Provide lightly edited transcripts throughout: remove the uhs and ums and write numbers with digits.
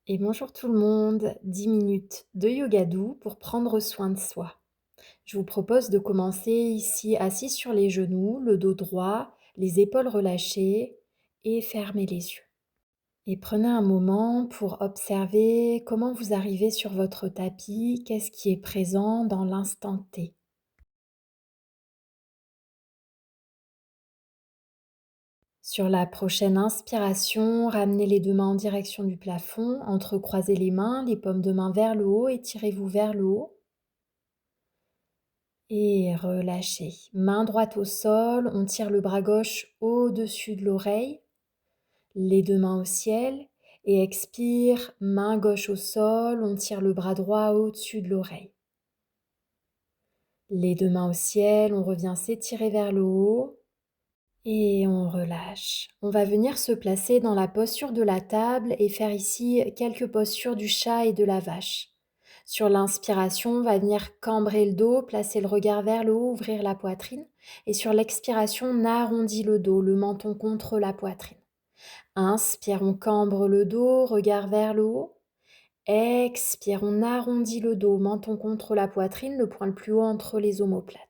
Et bonjour tout le monde, 10 minutes de yoga doux pour prendre soin de soi. Je vous propose de commencer ici assis sur les genoux, le dos droit, les épaules relâchées et fermez les yeux. Et prenez un moment pour observer comment vous arrivez sur votre tapis, qu'est-ce qui est présent dans l'instant T. Sur la prochaine inspiration, ramenez les deux mains en direction du plafond, entrecroisez les mains, les paumes de main vers le haut, étirez-vous vers le haut. Et relâchez. Main droite au sol, on tire le bras gauche au-dessus de l'oreille, les deux mains au ciel. Et expire, main gauche au sol, on tire le bras droit au-dessus de l'oreille. Les deux mains au ciel, on revient s'étirer vers le haut et on relâche. On va venir se placer dans la posture de la table et faire ici quelques postures du chat et de la vache. Sur l'inspiration, on va venir cambrer le dos, placer le regard vers le haut, ouvrir la poitrine. Et sur l'expiration, on arrondit le dos, le menton contre la poitrine. Inspire, on cambre le dos, regard vers le haut. Expire, on arrondit le dos, menton contre la poitrine, le point le plus haut entre les omoplates.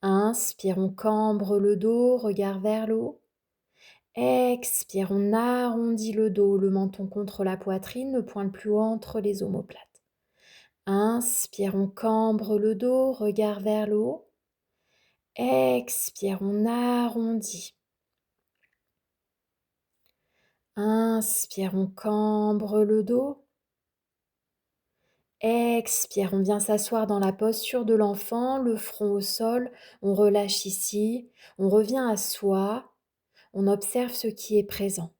Inspire, on cambre le dos, regard vers le haut. Expire, on arrondit le dos, le menton contre la poitrine, le point le plus haut entre les omoplates. Inspire, on cambre le dos, regard vers le haut. Expire, on arrondit. Inspire, on cambre le dos. Expire, on vient s'asseoir dans la posture de l'enfant, le front au sol. On relâche ici. On revient à soi. On observe ce qui est présent.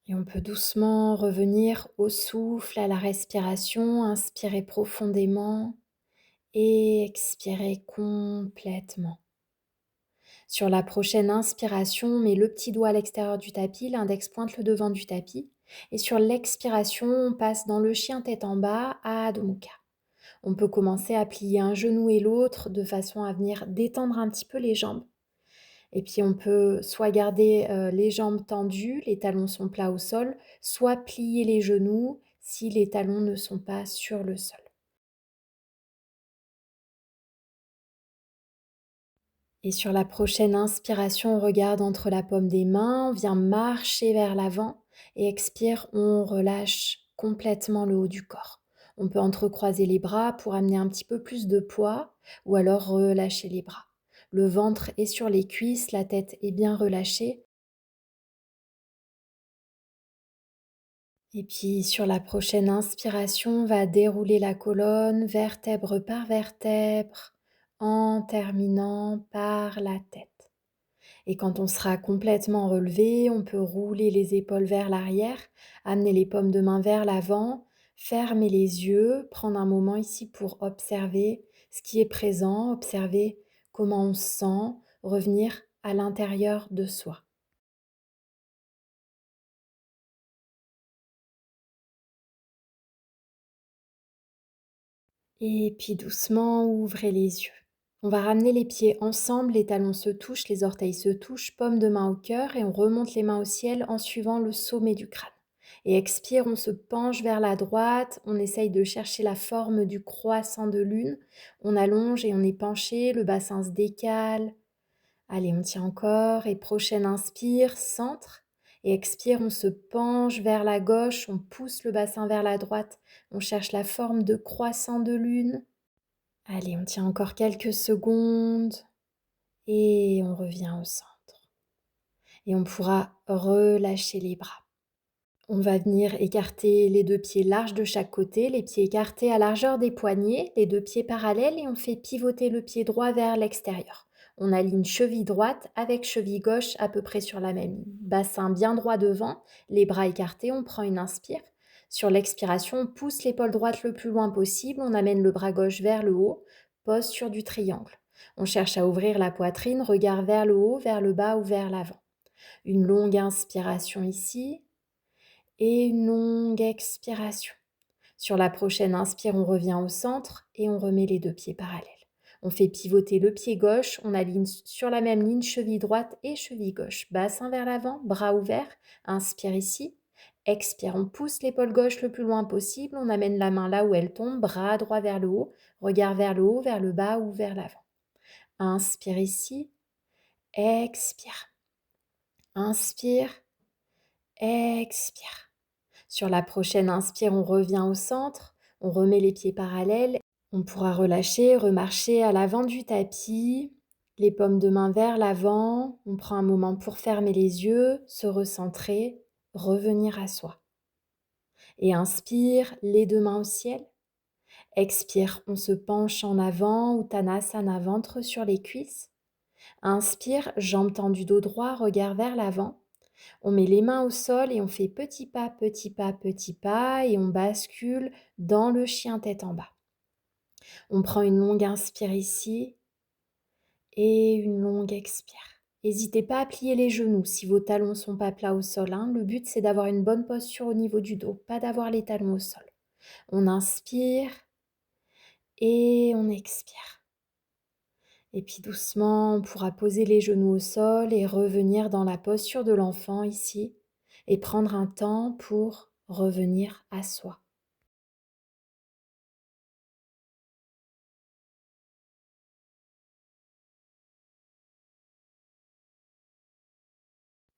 Et on peut doucement revenir au souffle, à la respiration. Inspirer profondément et expirer complètement. Sur la prochaine inspiration, on met le petit doigt à l'extérieur du tapis, l'index pointe le devant du tapis. Et sur l'expiration, on passe dans le chien tête en bas à Adho Mukha. On peut commencer à plier un genou et l'autre de façon à venir détendre un petit peu les jambes. Et puis on peut soit garder les jambes tendues, les talons sont plats au sol, soit plier les genoux si les talons ne sont pas sur le sol. Et sur la prochaine inspiration, on regarde entre la paume des mains, on vient marcher vers l'avant et expire, on relâche complètement le haut du corps. On peut entrecroiser les bras pour amener un petit peu plus de poids ou alors relâcher les bras. Le ventre est sur les cuisses, la tête est bien relâchée. Et puis sur la prochaine inspiration, on va dérouler la colonne vertèbre par vertèbre en terminant par la tête. Et quand on sera complètement relevé, on peut rouler les épaules vers l'arrière, amener les paumes de main vers l'avant, fermer les yeux, prendre un moment ici pour observer ce qui est présent, observer comment on se sent, revenir à l'intérieur de soi. Et puis doucement, ouvrez les yeux. On va ramener les pieds ensemble, les talons se touchent, les orteils se touchent, paume de main au cœur et on remonte les mains au ciel en suivant le sommet du crâne. Et expire, on se penche vers la droite, on essaye de chercher la forme du croissant de lune. On allonge et on est penché, le bassin se décale. Allez, on tient encore et prochaine inspire, centre. Et expire, on se penche vers la gauche, on pousse le bassin vers la droite. On cherche la forme de croissant de lune. Allez, on tient encore quelques secondes et on revient au centre. Et on pourra relâcher les bras. On va venir écarter les deux pieds larges de chaque côté, les pieds écartés à largeur des poignets, les deux pieds parallèles et on fait pivoter le pied droit vers l'extérieur. On aligne cheville droite avec cheville gauche à peu près sur la même ligne. Bassin bien droit devant, les bras écartés, on prend une inspire. Sur l'expiration, on pousse l'épaule droite le plus loin possible, on amène le bras gauche vers le haut, posture du triangle. On cherche à ouvrir la poitrine, regard vers le haut, vers le bas ou vers l'avant. Une longue inspiration ici et une longue expiration. Sur la prochaine inspire, on revient au centre et on remet les deux pieds parallèles. On fait pivoter le pied gauche, on aligne sur la même ligne cheville droite et cheville gauche. Bassin vers l'avant, bras ouverts, inspire ici. Expire, on pousse l'épaule gauche le plus loin possible, on amène la main là où elle tombe, bras droit vers le haut, regard vers le haut, vers le bas ou vers l'avant. Inspire ici, expire. Inspire, expire. Sur la prochaine inspire, on revient au centre, on remet les pieds parallèles. On pourra relâcher, remarcher à l'avant du tapis, les paumes de main vers l'avant. On prend un moment pour fermer les yeux, se recentrer, revenir à soi. Et inspire, les deux mains au ciel. Expire, on se penche en avant, Uttanasana, ventre sur les cuisses. Inspire, jambes tendues dos droit, regard vers l'avant. On met les mains au sol et on fait petit pas, petit pas, petit pas et on bascule dans le chien tête en bas. On prend une longue inspire ici et une longue expire. N'hésitez pas à plier les genoux si vos talons ne sont pas plats au sol. Le but, c'est d'avoir une bonne posture au niveau du dos, pas d'avoir les talons au sol. On inspire et on expire. Et puis doucement, on pourra poser les genoux au sol et revenir dans la posture de l'enfant ici et prendre un temps pour revenir à soi.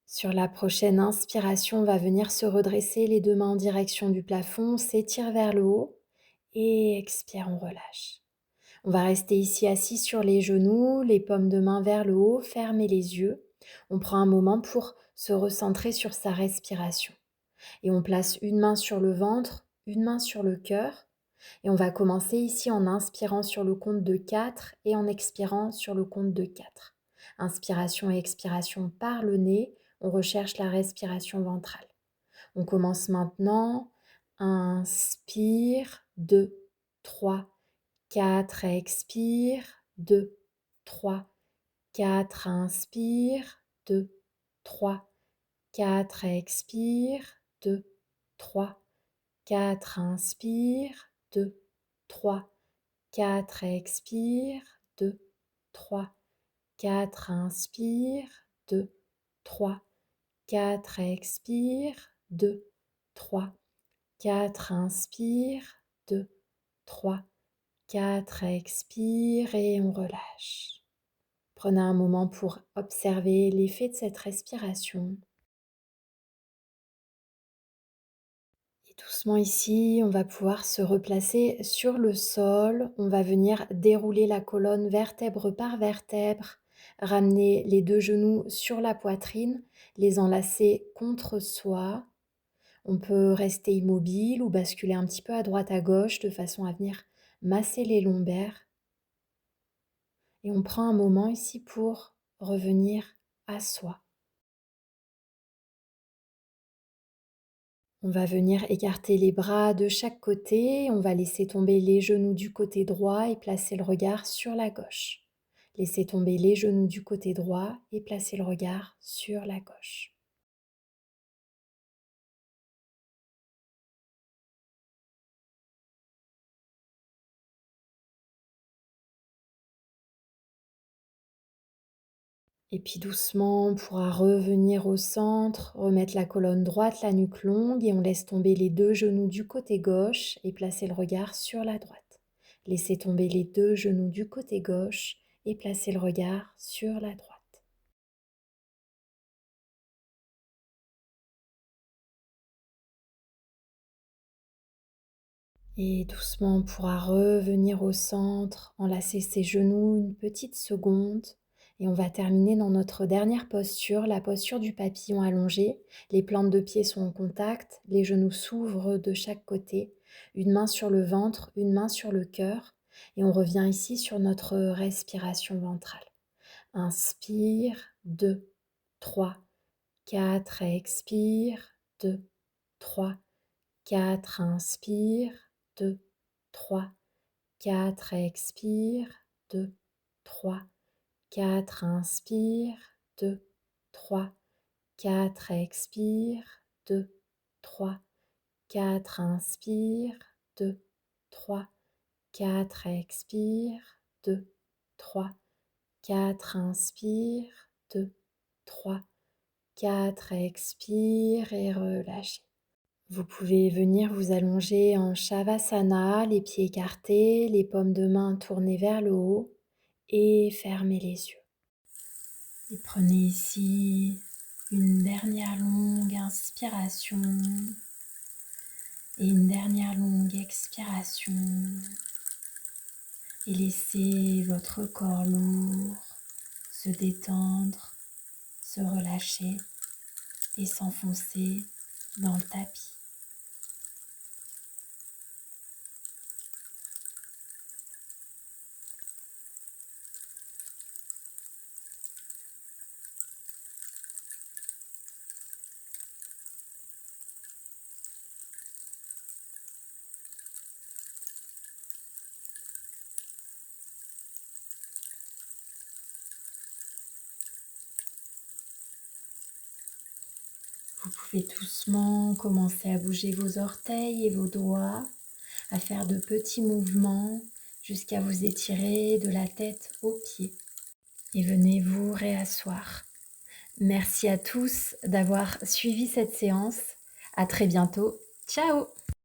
Sur la prochaine inspiration, on va venir se redresser, les deux mains en direction du plafond, on s'étire vers le haut et expire, on relâche. On va rester ici assis sur les genoux, les paumes de main vers le haut, fermer les yeux. On prend un moment pour se recentrer sur sa respiration. Et on place une main sur le ventre, une main sur le cœur. Et on va commencer ici en inspirant sur le compte de 4 et en expirant sur le compte de 4. Inspiration et expiration par le nez. On recherche la respiration ventrale. On commence maintenant. Inspire, 2, 3, 4, expire, 2, 3, 4, inspire, 2, 3, 4, expire, 2, 3, 4, inspire, 2, 3, 4, expire, 2, 3, 4, inspire, 2, 3, 4, expire, 2, 3, 4, inspire, 2, 3, 4, expire et on relâche. Prenez un moment pour observer l'effet de cette respiration. Et doucement ici, on va pouvoir se replacer sur le sol. On va venir dérouler la colonne vertèbre par vertèbre, ramener les deux genoux sur la poitrine, les enlacer contre soi. On peut rester immobile ou basculer un petit peu à droite à gauche de façon à venir masser les lombaires. Et on prend un moment ici pour revenir à soi. On va venir écarter les bras de chaque côté, on va laisser tomber les genoux du côté droit et placer le regard sur la gauche. Laissez tomber les genoux du côté droit et placer le regard sur la gauche. Et puis doucement, on pourra revenir au centre, remettre la colonne droite, la nuque longue et on laisse tomber les deux genoux du côté gauche et placer le regard sur la droite. Laissez tomber les deux genoux du côté gauche et placer le regard sur la droite. Et doucement, on pourra revenir au centre, enlacer ses genoux une petite seconde. Et on va terminer dans notre dernière posture, la posture du papillon allongé. Les plantes de pied sont en contact, les genoux s'ouvrent de chaque côté. Une main sur le ventre, une main sur le cœur. Et on revient ici sur notre respiration ventrale. Inspire, 2, 3, 4, expire, 2, 3, 4, inspire, 2, 3, 4, expire, 2, 3, 4, inspire, 2, 3, 4, expire, 2, 3, 4, inspire, 2, 3, 4, expire, 2, 3, 4, inspire, 2, 3, 4, expire et relâchez. Vous pouvez venir vous allonger en Shavasana, les pieds écartés, les paumes de main tournées vers le haut et fermez les yeux. Et prenez ici une dernière longue inspiration et une dernière longue expiration. Et laissez votre corps lourd se détendre, se relâcher et s'enfoncer dans le tapis. Vous pouvez doucement commencer à bouger vos orteils et vos doigts, à faire de petits mouvements jusqu'à vous étirer de la tête aux pieds. Et venez vous réasseoir. Merci à tous d'avoir suivi cette séance. À très bientôt. Ciao!